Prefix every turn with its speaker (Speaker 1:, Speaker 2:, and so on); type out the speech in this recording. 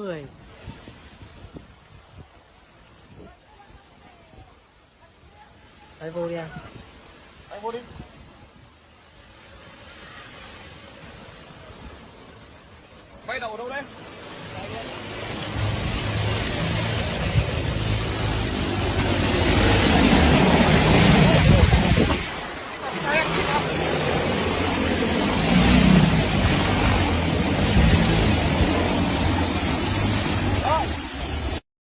Speaker 1: người. Đấy, vô đi em.
Speaker 2: Anh vô đi. Quay đầu đâu đấy?